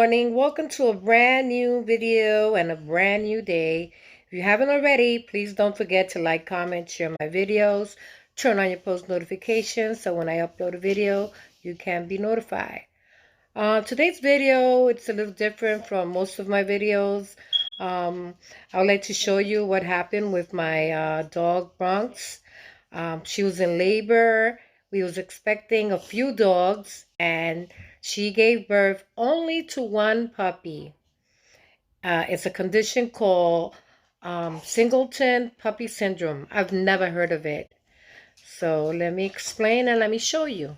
morning. Welcome to a brand new video and a brand new day. If you haven't already, please don't forget to like, comment, share my videos, turn on your post notifications so when I upload a video, you can be notified. Today's video, it's a little different from most of my videos. I would like to show you what happened with my dog, Bronx. She was in labor. We was expecting a few dogs, and she gave birth only to one puppy. It's a condition called Singleton Puppy Syndrome. I've never heard of it. So let me explain and let me show you.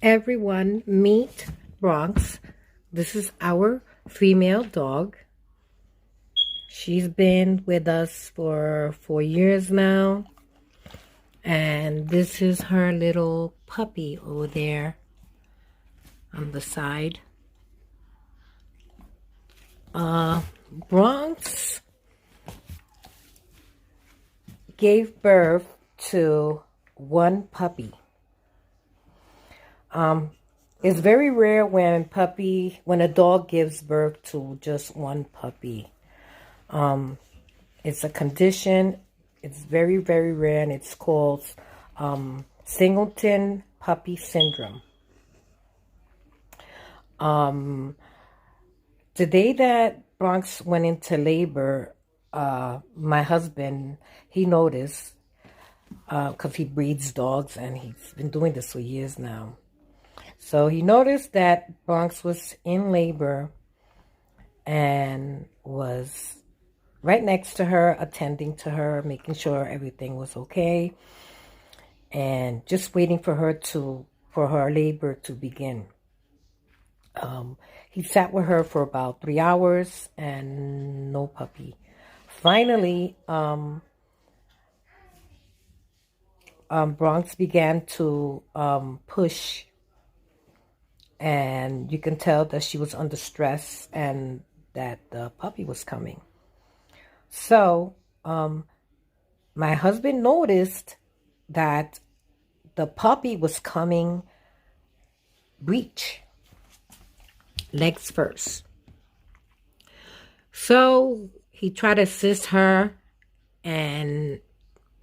Everyone, meet Bronx. This is our female dog. She's been with us for 4 years now. And this is her little puppy over there on the side. Bronx gave birth to one puppy. It's very rare when a dog gives birth to just one puppy. It's a condition. It's very, very rare, and it's called Singleton Puppy Syndrome. The day that Bronx went into labor, my husband, he noticed, because he breeds dogs, and he's been doing this for years now. So he noticed that Bronx was in labor and was right next to her, attending to her, making sure everything was okay, and just waiting for her labor to begin. He sat with her for about 3 hours and no puppy. Finally, Bronx began to push, and you can tell that she was under stress and that the puppy was coming. So, my husband noticed that the puppy was coming breech, legs first. So, he tried to assist her, and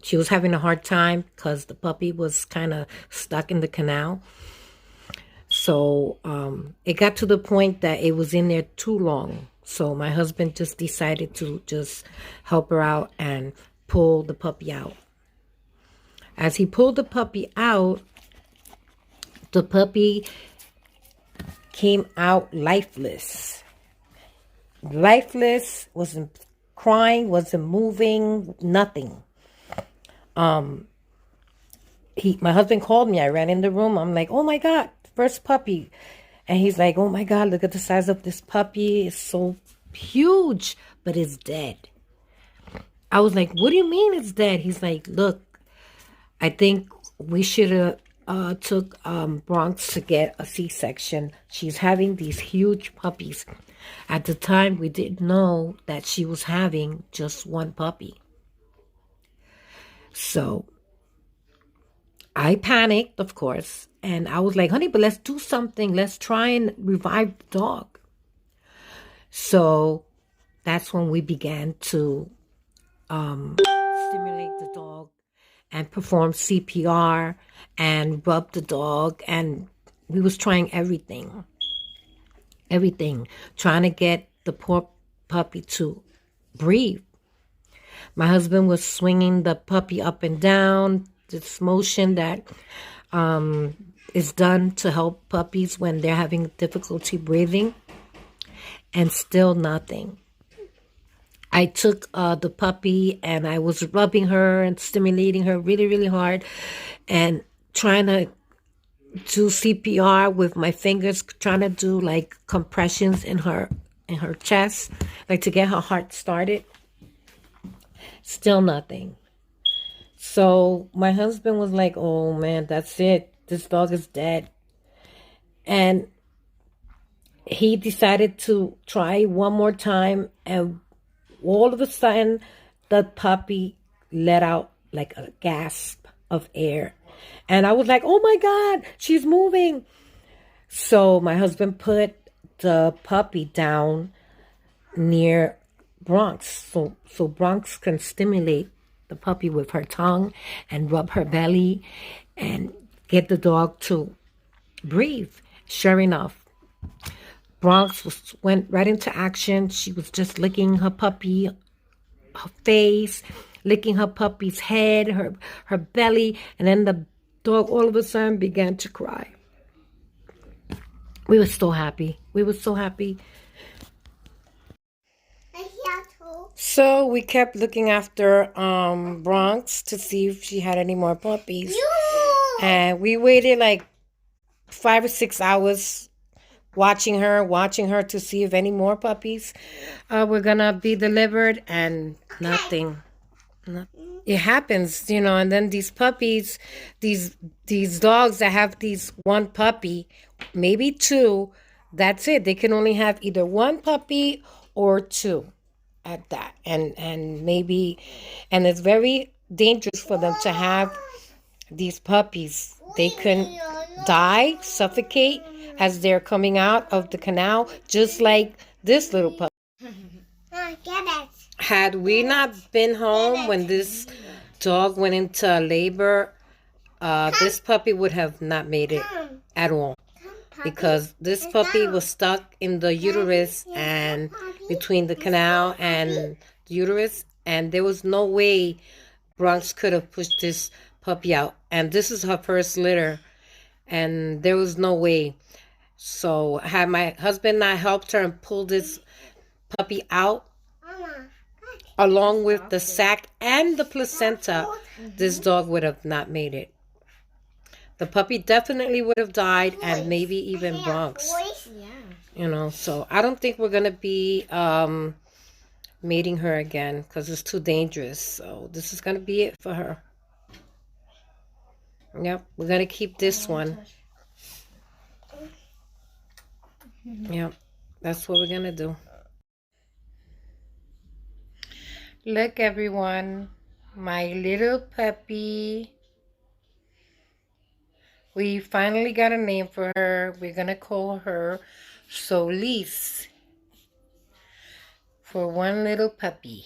she was having a hard time because the puppy was kind of stuck in the canal. So, it got to the point that it was in there too long. So my husband just decided to just help her out and pull the puppy out. As he pulled the puppy out, the puppy came out lifeless. Lifeless, wasn't crying, wasn't moving, nothing. My husband called me. I ran in the room. I'm like, oh my God, first puppy. And he's like, oh my God, look at the size of this puppy. It's so huge, but it's dead. I was like, what do you mean it's dead? He's like, look, I think we should have took Bronx to get a C-section. She's having these huge puppies. At the time, we didn't know that she was having just one puppy. So I panicked, of course, and I was like, honey, but let's do something. Let's try and revive the dog. So that's when we began to stimulate the dog and perform CPR and rub the dog. And we was trying everything, trying to get the poor puppy to breathe. My husband was swinging the puppy up and down, this motion that is done to help puppies when they're having difficulty breathing, and still nothing. I took the puppy and I was rubbing her and stimulating her really, really hard and trying to do CPR with my fingers, trying to do like compressions in her chest, like to get her heart started. Still nothing. So my husband was like, oh man, that's it. This dog is dead. And he decided to try one more time. And all of a sudden, the puppy let out like a gasp of air. And I was like, oh my God, she's moving. So my husband put the puppy down near Bronx, so Bronx can stimulate the puppy with her tongue and rub her belly and get the dog to breathe. Sure enough, went right into action. She was just licking her puppy, her face, licking her puppy's head, her belly, and then the dog all of a sudden began to cry. We were so happy. We were so happy. So we kept looking after Bronx to see if she had any more puppies. And we waited like 5 or 6 hours watching her to see if any more puppies were gonna be delivered, and nothing. It happens, you know. And then these puppies, these dogs that have these one puppy, maybe two, that's it. They can only have either one puppy or two at that, and maybe, and it's very dangerous for them to have these puppies. They can die, suffocate as they're coming out of the canal, just like this little puppy. Had we not been home when this dog went into labor, this puppy would have not made it at all, because this puppy was stuck in the uterus and between the canal and the uterus, and there was no way Bronx could have pushed this puppy out. And this is her first litter, and there was no way. So had my husband not helped her and pulled this puppy out along with the sac and the placenta, this dog would have not made it. The puppy definitely would have died, and maybe even Bronx. You know, so I don't think we're going to be mating her again because it's too dangerous. So this is going to be it for her. Yep, we're going to keep this one. Yep, that's what we're going to do. Look, everyone, my little puppy. We finally got a name for her. We're going to call her Solis, for one little puppy.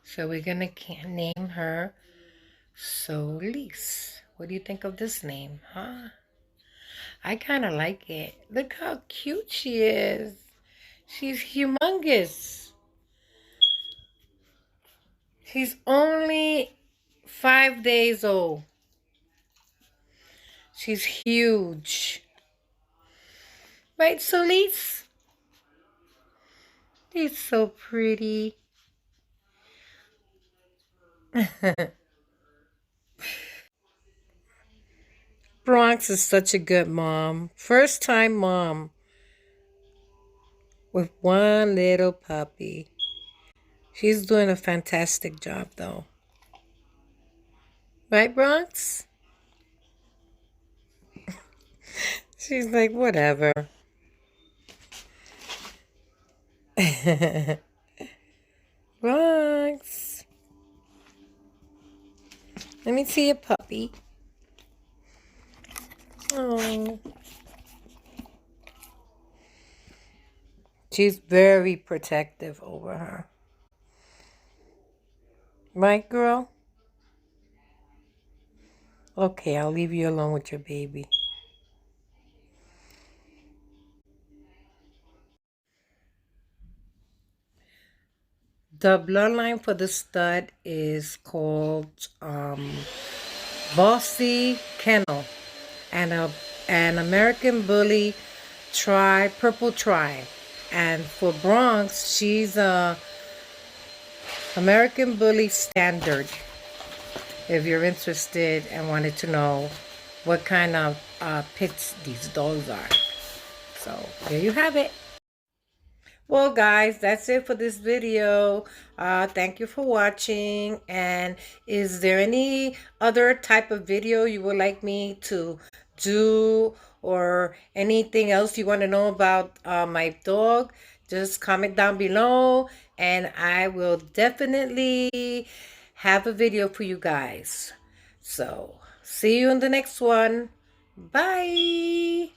So we're going to name her Solis. What do you think of this name, huh? I kind of like it. Look how cute she is. She's humongous. She's only 5 days old. She's huge. Right, Solis? She's so pretty. Bronx is such a good mom. First time mom with one little puppy. She's doing a fantastic job though. Right, Bronx? She's like, whatever. Bronx. Let me see a puppy. Oh. She's very protective over her. Right, girl? Okay, I'll leave you alone with your baby. The bloodline for the stud is called Bossy Kennel, and an American Bully Purple Tri. And for Bronx, she's a American Bully Standard, if you're interested and wanted to know what kind of pits these dogs are. So there you have it. Well, guys, that's it for this video. Thank you for watching. And is there any other type of video you would like me to do, or anything else you want to know about my dog? Just comment down below, and I will definitely have a video for you guys. So see you in the next one. Bye.